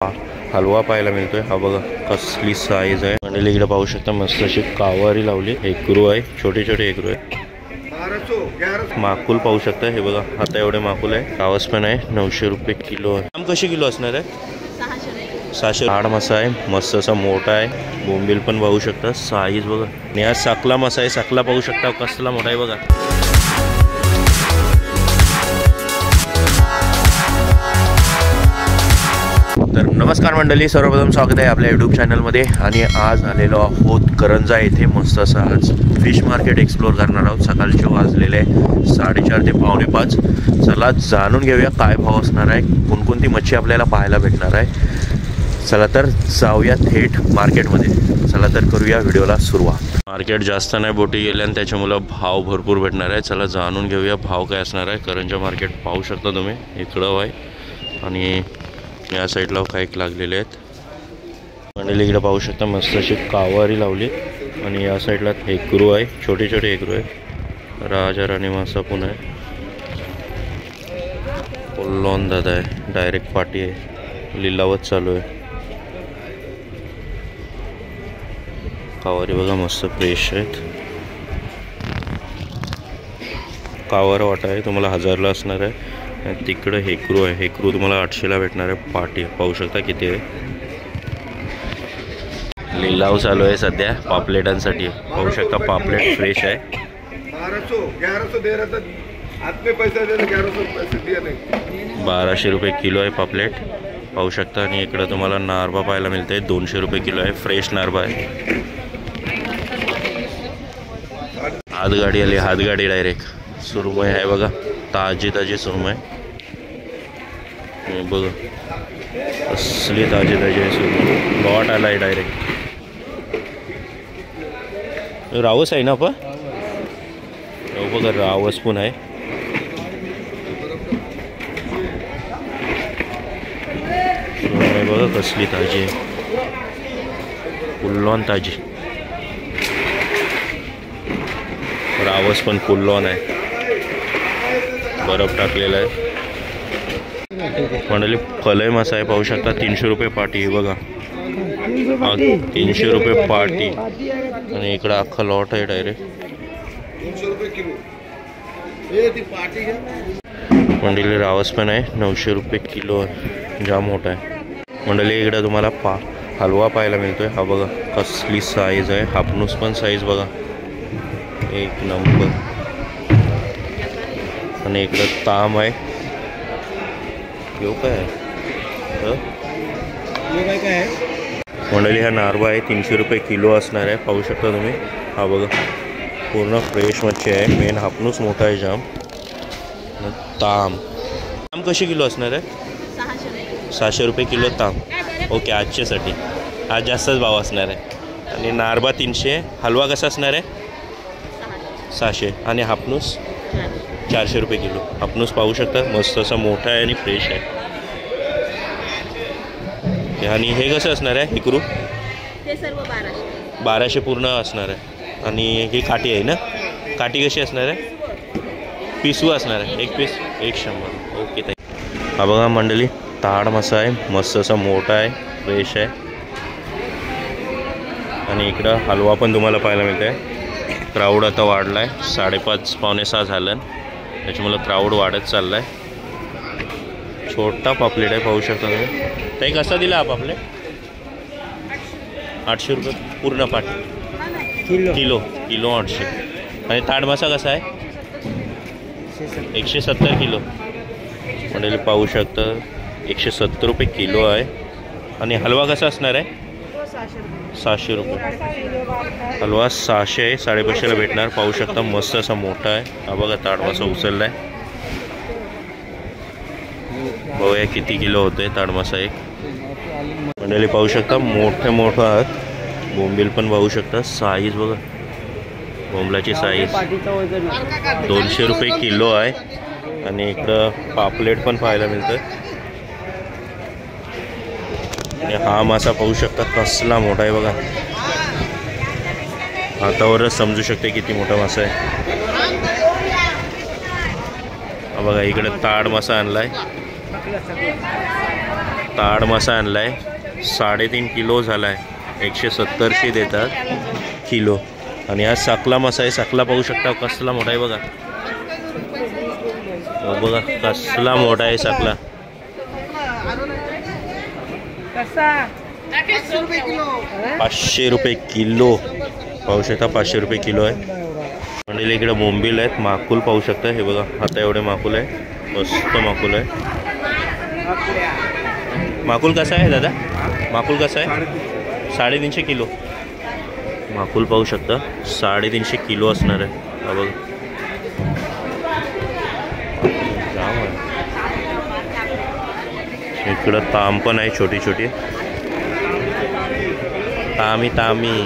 हलवा पाहायला मिळतोय। हा बघा कसली साईज आहे। आणि इकडे पाहू शकता मस्त अशी कावारी लावली, एकरू आहे, छोटे छोटे एकरू आहे। माकुल पाहू शकता, हे बघा आता एवढे माकुल आहे। कावस पण आहे, 900 रुपये किलो आहे। आम कशी किलो असणार आहे? 600। हाड मासा आहे, मस्त असा मोठा आहे। बोंबील पण पाहू शकता, साईज बघा। आणि हा साकला मासा आहे, साकला पाहू शकता कसला मोठा आहे बघा। तर नमस्कार मंडळी, सर्वप्रथम स्वागत आहे आपल्या यूट्यूब चॅनलमध्ये। आणि आज आलेलो आहोत करंजा येथे मस्त असं आज फिश मार्केट एक्सप्लोर करणार आहोत। सकाळचे वाजलेले 4:30 ते 4:45। चला जाणून घेऊया काय भाव असणार आहे, कोणकोणती मच्छी आपल्याला पाहायला भेटणार आहे। चला तर जाऊया थेट मार्केटमध्ये। चला तर करूया व्हिडिओला सुरुवात। मार्केट जास्त नाही बोटी गेल्या आणि त्याच्यामुळे भाव भरपूर भेटणार आहे। चला जाणून घेऊया भाव काय असणार आहे। करंजा मार्केट पाहू शकता तुम्ही, इकडं आहे आणि या साईडला काही लागलेले आहेत। आणि इकडे पाहू शकता मस्त अशी कावारी लावली आणि या साईडला एकरू आहे, छोटे छोटे एकरू आहे। राजा राणी मासा पण आहे, कोल्लॉन दादा आहे, डायरेक्ट पाटी आहे, लिलावत चालू आहे। कावारी बघा मस्त फ्रेश आहेत। कावारा वाटा आहे, तुम्हाला 1000ला असणार आहे। तिकडं हेकरू आहे, हेकरू तुम्हाला 800ला भेटणार आहे। पाटी पाहू शकता किती आहे। लिलाव चालू आहे सध्या पापलेटांसाठी, पाहू शकता पापलेट फ्रेश आहे। 1200 रुपये किलो आहे पापलेट, पाहू शकता। आणि इकडं तुम्हाला नारबा पाहायला मिळते, 200 रुपये किलो आहे, फ्रेश नारबा आहे। हातगाडी आली, हातगाडी डायरेक्ट सुरमई आहे बघा, ताजी ताजी सुरमई बघा, असली ताजी ताजी आहे सुरमई। लॉट आला आहे डायरेक्ट। रावस आहे ना आपण, बघा रावस पण आहे। सुरमई बघा कसली ताजी आहे, कुल्लॉन ताजी। रावस पण कुल्लॉन आहे, बर्फ टाकलेला आहे। मंडळी फलय मासा आहे, पाहू शकता 300 रुपये पाटी बघा, 300 रुपये पाटी। आणि इकडं अख्खा लॉट आहे डायरेक्ट। मंडळी रावस पण आहे, 900 रुपये किलो आहे, जाम मोठा आहे। मंडळी इकडं तुम्हाला हलवा पाहायला मिळतोय। हा बघा कसली साईज आहे, हापनूस पण साईज बघा एक नंबर। आणि इकडं ताम आहे, काय आहे मंडळी, हा नारबा आहे, 300 रुपये किलो असणार आहे, पाहू शकता तुम्ही। हा बघा पूर्ण फ्रेश मच्छी आहे, मेन हापनूस मोठा आहे जाम। ताम ताम कशी किलो असणार आहे? 600 रुपये किलो ताम। ओके, आजच्यासाठी आज जास्तच भाव असणार आहे। आणि नारबा 300, हलवा कसा असणार आहे? 600। आणि हापनूस 400 रुपये किलो। हापनूस पाहू शकता मस्त असा मोठा आहे आणि फ्रेश आहे। आणि हे कसं असणार आहे हिकरू? ते सर्व 1200 पूर्ण असणार आहे। आणि ही काठी आहे ना, काठी कशी असणार आहे? पिसू असणार आहे, एक पीस 100। ओके ताई। हा बघा मंडळी ताड मासा आहे, मस्त असा मोठा आहे, फ्रेश आहे। आणि इकडं हलवा पण तुम्हाला पाहायला मिळत आहे। क्राऊड आता वाढला आहे, 5:30 पावणे 6 झालं, त्याच्यामुळं क्राऊड वाढत चालला आहे। छोटा पापलेट आहे, पाहू शकता तुम्ही। ताई कसा दिला हा पापलेट? 800 रुपये पूर्ण पाटी किलो 800। आणि ताड मासा कसा आहे? 170 किलो। म्हणजे पाहू शकता 170 रुपये किलो आहे। आणि हलवा कसा असणार आहे? 600 रुपये हलवा, 600 आहे, 550ला भेटणार, पाहू शकता मस्त असा मोठा आहे। हा बघा ताड मासा उचलला आहे, बघूया किती किलो होतोय ताड मासा एक। मंडळी पाहू शकता मोठे मोठं आहेत। बोंबील पण पाहू शकता, साईज बघा, बोंबलाची साईज 200 रुपये किलो आहे। आणि इकडं पापलेट पण पाहायला मिळतं। आणि हा मासा पाहू शकता कसला मोठा आहे बघा, हातावरच समजू शकते किती मोठा मासा आहे। हा बघा इकडे ताड मासा आणलाय, ताड मासा आणलाय 3.5 किलो झालाय, 170शी देतात किलो. आणि हा साकला मासा आहे. साकला पाहू शकता कसला मोठा आहे बघा. बघा कसला मोठा आहे साकला. 500 रुपये किलो पाहू शकता. 500 रुपये किलो आहे. म्हणजे इकडे बोंबील आहेत. माकुल पाहू शकता. हे बघा आता एवढे माकुल आहे. मस्त माकुल आहे. माकुल कसा आहे दादा? माकुल कसा आहे? 350 किलो माकुल पाहू शकता. 350 किलो असणार आहे. हा बघा इकडं ताम पण आहे, छोटी छोटी तामी.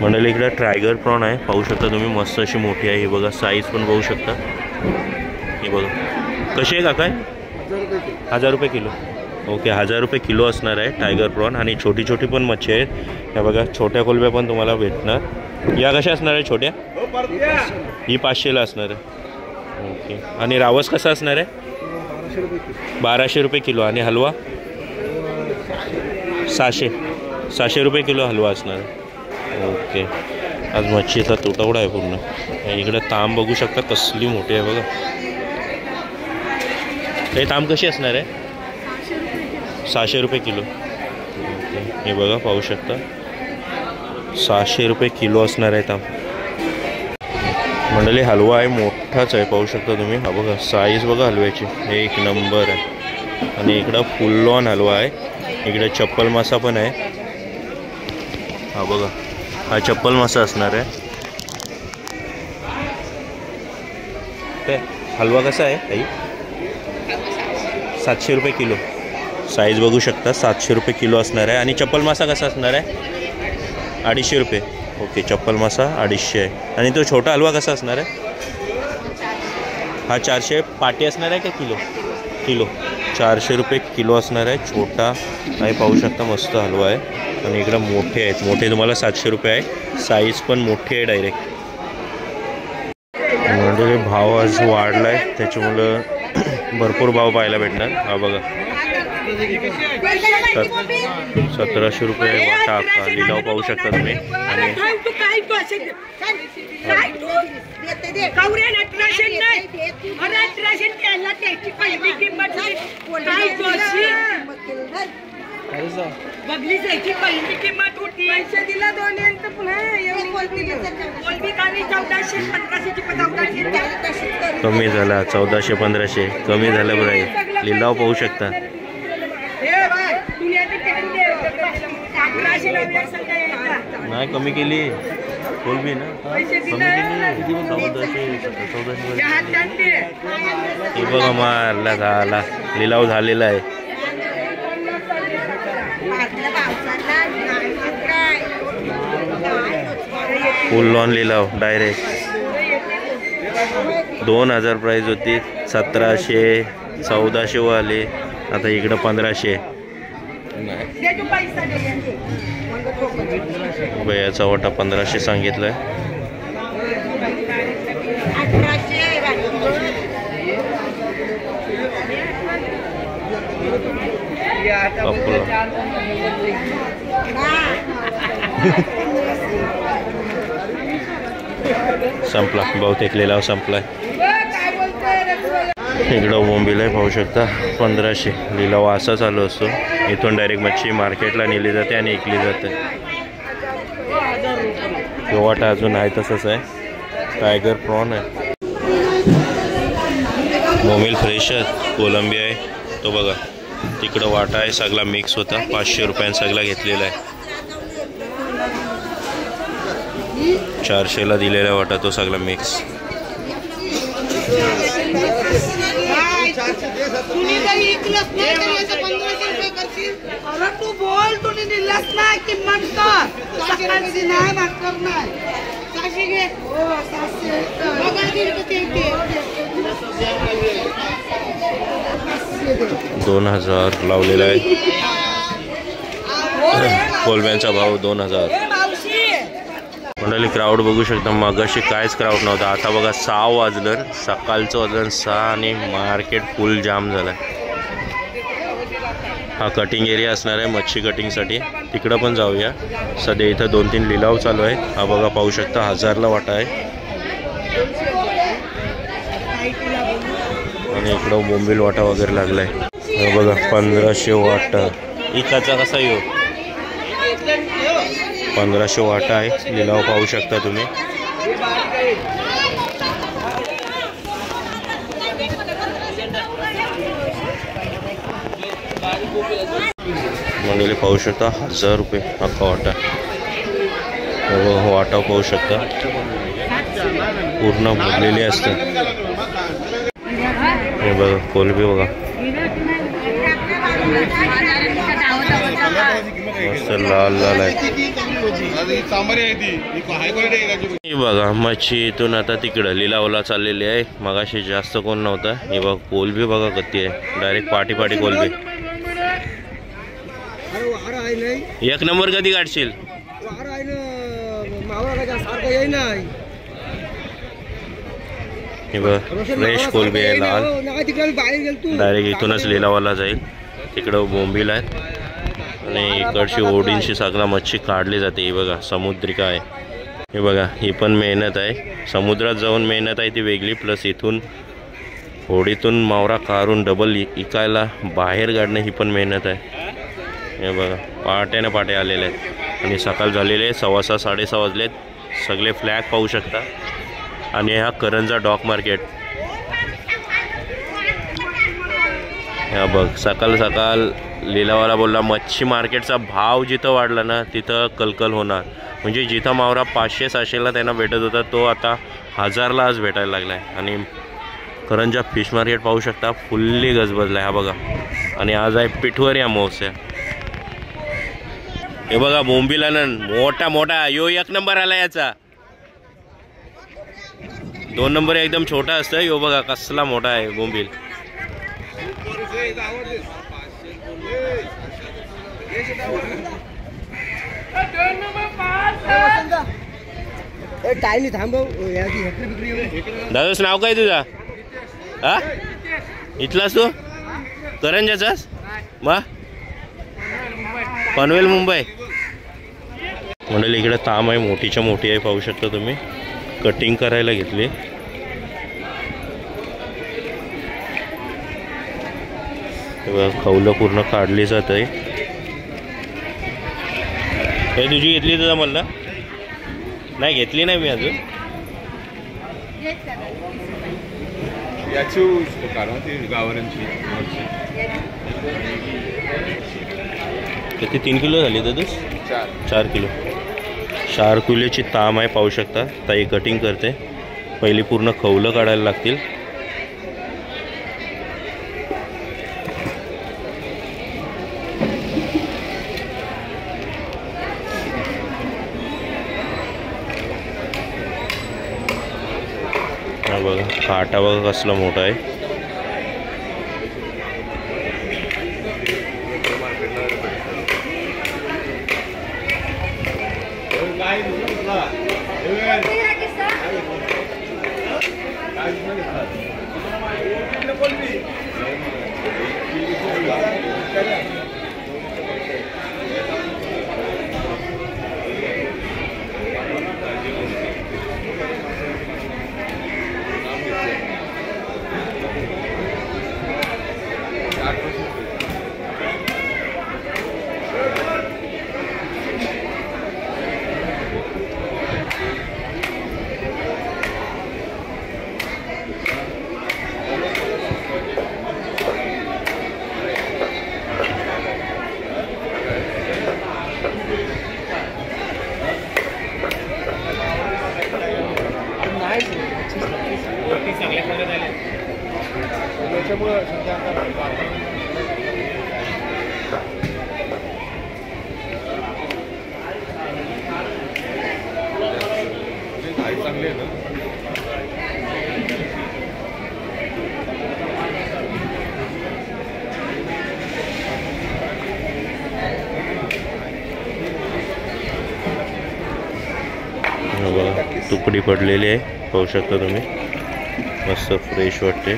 मंडळी इकडे टायगर प्रॉन आहे. पाहू शकता तुम्ही मस्त अशी मोठी आहे. हे बघा साईज पण पाहू शकता. हे बघा कशी आहे काका? 1000 रुपये किलो. ओके 1000 रुपये किलो असणार आहे टायगर प्रॉन. आणि छोटी छोटी पण मच्छी आहेत. ह्या बघा छोट्या कोलब्या पण तुम्हाला भेटणार. या कशा असणार आहे छोट्या? ही 500ला असणार आहे. ओके आणि रावस कसा असणार आहे? 1200 रुपये किलो. आणि हलवा 600 रुपये किलो हलवा असणार आहे. ओके आज मच्छीचा तुटवडा आहे पूर्ण. इकडे ताम बघू शकता कसली मोठी आहे बघा. हे ताम कशी असणार आहे? 600 रुपये किलो. ओके हे बघा पाहू शकता 600 रुपये किलो असणार आहे ताम. मंडळी हलवा आहे मोठाच आहे पाहू शकता तुम्ही. हा बघा साईज बघा हलव्याची एक नंबर आहे. आणि इकडं फुल ऑन हलवा आहे. इकडे चप्पल मासा पण आहे. हा बघा हा चप्पल मासा असणार आहे. ते हलवा कसा आहे ताई? 700 रुपये किलो. साईज बघू शकता 700 रुपये किलो असणार आहे. आणि चप्पल मासा कसा असणार आहे? 250 रुपये. ओके चप्पल मासा 250 आहे. आणि तो छोटा हलवा कसा असणार आहे? हा 400 पाटी असणार आहे का किलो? 400 रुपये किलो असणार आहे. छोटा आहे पाहू शकता मस्त हलवा आहे. आणि इकडं मोठे आहेत. मोठे तुम्हाला 700 रुपये आहे. साईज पण मोठी आहे डायरेक्ट. म्हणजे भाव आज वाढला आहे त्याच्यामुळं भरपूर भाव पाहायला भेटणार. हा बघा 1700 रुपये वाटा अख्खा लिलाव पाहू शकता तुम्ही. आणि कमी झाला 1400-1500 कमी झालं बरं. लिलाव पाहू शकता. नाही कमी केली कोलबी ना. कमी केली 1400. हे बघा मारला झाला लिलाव झालेला आहे. फुल लॉन लिलाव डायरेक्ट 2000 प्राईज होती. 1700-1400 वाले आता इकडं 1500. याचा वाटा 1500 सांगितलाय. संपला बहुतेक लिलाव संपलाय. इकडं बोंबील आहे पाहू शकता 1500. लिलाव असा चालू असतो. इथून डायरेक्ट मच्छी मार्केटला नेली जाते आणि विकली जाते. वाटा अजून आहे तसंच आहे. टायगर प्रॉन आहे. बोंबील फ्रेश आहे. कोलंबी आहे तो बघा तिकडं वाटा आहे. सगळा मिक्स होता. 500 रुपयांनी सगळा घेतलेला आहे. 400ला दिलेला वाटा तो सगळा मिक्स. तू बोल तुम्ही दिलास ना किंमत नाही मागणार नाही. 2000 लावलेला आहे. कोलब्यांचा भाव 2000. मंडळी क्राऊड बघू शकता. मगाशी काहीच क्राऊड नव्हता. आता बघा 6 वाजलं. सकाळचं वाजलं 6 आणि मार्केट फुल जाम झालं आहे. हा कटिंग एरिया असणार आहे मच्छी कटिंगसाठी, तिकडं पण जाऊया. सध्या इथं 2-3 लिलाव चालू आहे. हा बघा पाहू शकता 1000ला वाटा आहे. आणि इकडं बोंबील वाटा वगैरे लागलाय. हा बघा 1500 वाटा. इकाचा कसा येऊ 1500 वाटा आहे. लिलाव पाहू शकता तुम्ही. मंडळी पाहू शकता 1000 रुपये अख्खा वाटा. वाटा पाहू शकता पूर्ण भरलेली असते. हे बघा कोलबी बघा मस्त लाल लाल आहे. हे बघा मच्छी इथून आता तिकडं लिलावला चाललेली आहे. मगाशी जास्त कोण नव्हता. हे बघा कोलबी बघा किती आहे. डायरेक्ट पाटी पाटी कोलबी. एक नंबर कधी काढशील. हे बघ फ्रेश कोलबी आहे लाल. डायरेक्ट इथूनच लिलावाला जाईल. तिकडं बोंबील आहेत आणि इकडची ओढींची सगळा मच्छी काढली जाते. ही बघा समुद्रिका आहे. हे बघा ही पण मेहनत आहे. समुद्रात जाऊन मेहनत आहे ती वेगळी, प्लस इथून होडीतून मावरा काढून डबल इकायला बाहेर काढणं ही पण मेहनत आहे. हे बघा पाट्याने पाटे आलेले आहेत आणि सकाळ झालेले 6:15 6:30 वाजलेत. सगळे फ्लॅग पाहू शकता. आणि हा करंजा डॉक मार्केट. हा बघ सकाळ सकाळ लिलावाला बोलला मच्छी मार्केटचा भाव जिथं वाढला ना तिथं कलकल होणार. म्हणजे जिथं मावरा 500-600ला त्यांना भेटत होता तो आता 1000ला आज भेटायला लागला आहे. आणि करंजा फिश मार्केट पाहू शकता फुल्ली गजबजला आहे. हा बघा आणि आज आहे पिठवरी अमावस्या. हे बघा बोंबील आनंद मोठा मोठा यो 1 नंबर आला. याचा 2 नंबर एकदम छोटा असतं. यो बघा कसला मोठा आहे बोंबील. दादाच नाव काय तुझा. हा इथलाच तू करंजाचाच मा पनवेल मुंबई. म्हणजे इकडे ताम आहे मोठीच्या मोठी आहे पाहू शकता तुम्ही. कटिंग करायला घेतली. खवलं पूर्ण काढली जात आहे. हे तुझी घेतली तुझा मला नाही घेतली नाही मी अजून. किती 3 किलो झाली तर 4 किलो. 4 किलोची ताम आहे पाहू शकता. ताई कटिंग करते. पहिली पूर्ण खवलं काढायला लागतील. हा बघा काटा बघा कसला मोठा आहे. तुकडी पडलेली आहे पाहू शकता तुम्ही. मस्त फ्रेश वाटते.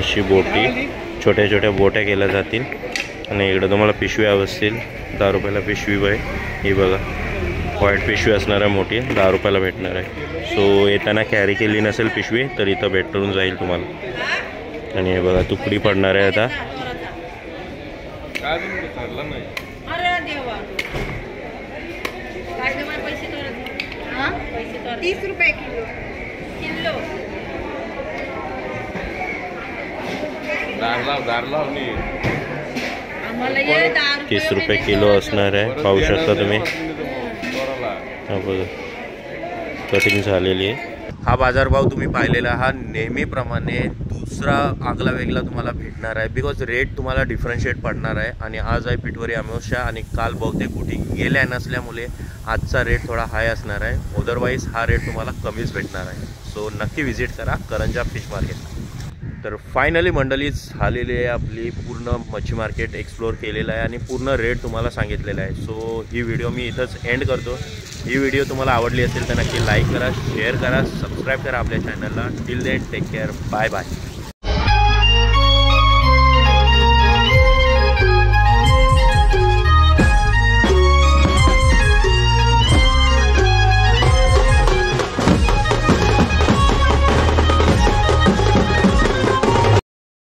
अशी बोटी छोट्या छोट्या बोट्या केल्या जातील आणि इकडं तुम्हाला पिशव्या असतील 10 रुपयाला पिशवी बाय. ही बघा व्हाईट पिशवी असणार आहे मोठी 10 रुपयाला भेटणार आहे. सो येताना कॅरी केली नसेल पिशवी तर इथं भेटून जाईल तुम्हाला. आणि हे बघा तुकडी पडणार आहे आता. अरे देवा 30 रुपये किलो. आम्हाला ये 30 रुपये किलो असणार आहे. पाहू शकता तुम्ही. हा बघा कटिंग झालेली आहे. हा बाजारभाव तुम्ही पाहिलेला हा नेहमीप्रमाणे दुसरा आगला वेगळा तुम्हाला भेटणार आहे. बिकॉज रेट तुम्हाला डिफरन्शिएट पडणार आहे. आणि आज आहे पिठवरी अमावस्या आणि काल बहुतेक कुठे गेल्या नसल्यामुळे आजचा रेट थोडा हाय असणार आहे. अदरवाईज हा रेट तुम्हाला कमीच भेटणार आहे. सो नक्की व्हिजिट करा करंजा फिश मार्केट. तर फायनली मंडळी झालेली आहे आपली पूर्ण मच्छी मार्केट एक्सप्लोर केलेलं आहे आणि पूर्ण रेट तुम्हाला सांगितलेला आहे. सो ही व्हिडिओ मी इथंच एंड करतो. ही व्हिडिओ तुम्हाला आवडली असेल तर नक्की लाईक करा, शेअर करा, सबस्क्राईब करा आपल्या चॅनलला. Till then take care. Bye bye.